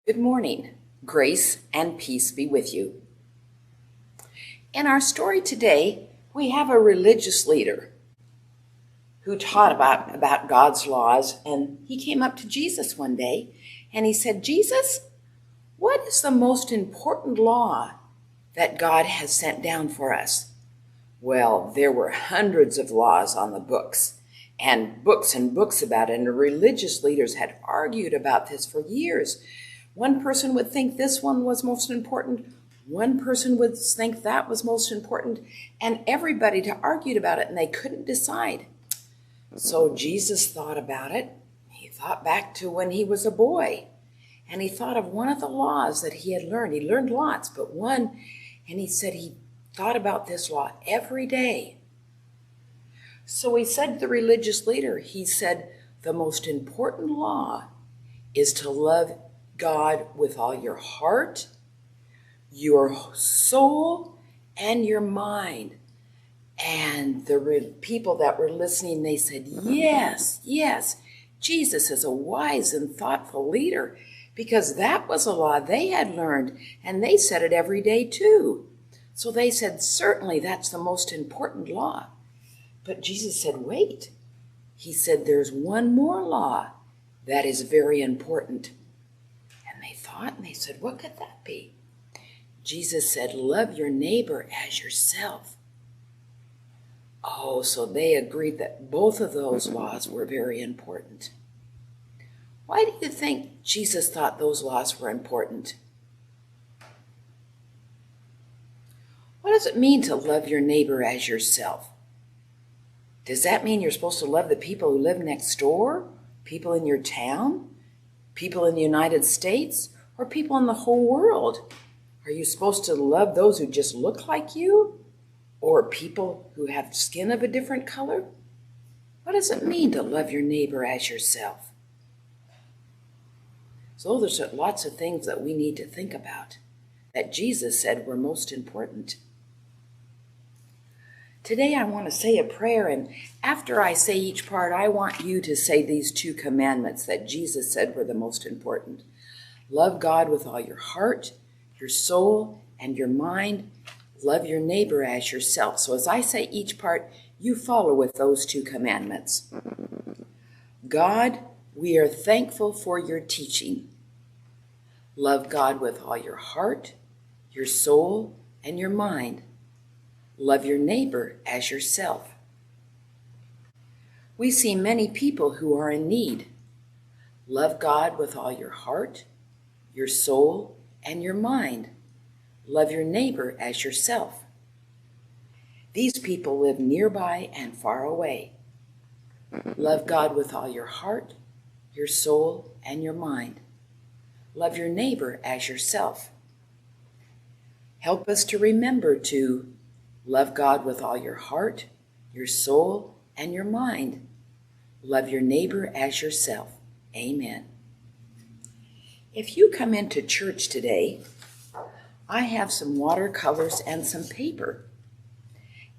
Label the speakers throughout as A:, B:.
A: Good morning. Grace and peace be with you. In our story today, we have a religious leader who taught about God's laws, and he came up to Jesus one day and he said, "Jesus, what is the most important law that God has sent down for us?" Well, there were hundreds of laws on the books and books about it, and the religious leaders had argued about this for years. One person would think this one was most important. One person would think that was most important. And everybody argued about it, and they couldn't decide. So Jesus thought about it. He thought back to when he was a boy. And he thought of one of the laws that he had learned. He learned lots, but one, and he said he thought about this law every day. So he said to the religious leader, he said, the most important law is to love God with all your heart, your soul, and your mind. And the people that were listening, they said, yes, Jesus is a wise and thoughtful leader, because that was a law they had learned, and they said it every day too. So they said, certainly that's the most important law. But Jesus said, wait. He said, there's one more law that is very important. And they said, what could that be? Jesus said, love your neighbor as yourself. Oh, so they agreed that both of those laws were very important. Why do you think Jesus thought those laws were important? What does it mean to love your neighbor as yourself? Does that mean you're supposed to love the people who live next door? People in your town? People in the United States? Or people in the whole world? Are you supposed to love those who just look like you? Or people who have skin of a different color? What does it mean to love your neighbor as yourself? So there's lots of things that we need to think about that Jesus said were most important. Today I want to say a prayer, and after I say each part, I want you to say these 2 commandments that Jesus said were the most important. Love God with all your heart, your soul, and your mind. Love your neighbor as yourself. So as I say each part, you follow with those 2 commandments. God, we are thankful for your teaching. Love God with all your heart, your soul, and your mind. Love your neighbor as yourself. We see many people who are in need. Love God with all your heart, your soul, and your mind. Love your neighbor as yourself. These people live nearby and far away. Love God with all your heart, your soul, and your mind. Love your neighbor as yourself. Help us to remember to love God with all your heart, your soul, and your mind. Love your neighbor as yourself. Amen. If you come into church today, I have some watercolors and some paper.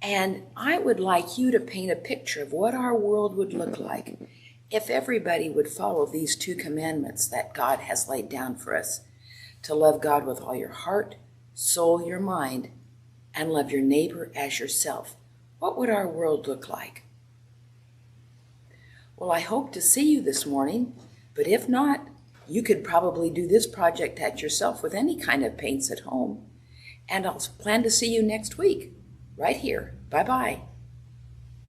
A: And I would like you to paint a picture of what our world would look like if everybody would follow these 2 commandments that God has laid down for us. To love God with all your heart, soul, your mind, and love your neighbor as yourself. What would our world look like? Well, I hope to see you this morning, but if not, you could probably do this project at yourself with any kind of paints at home. And I'll plan to see you next week, right here. Bye-bye.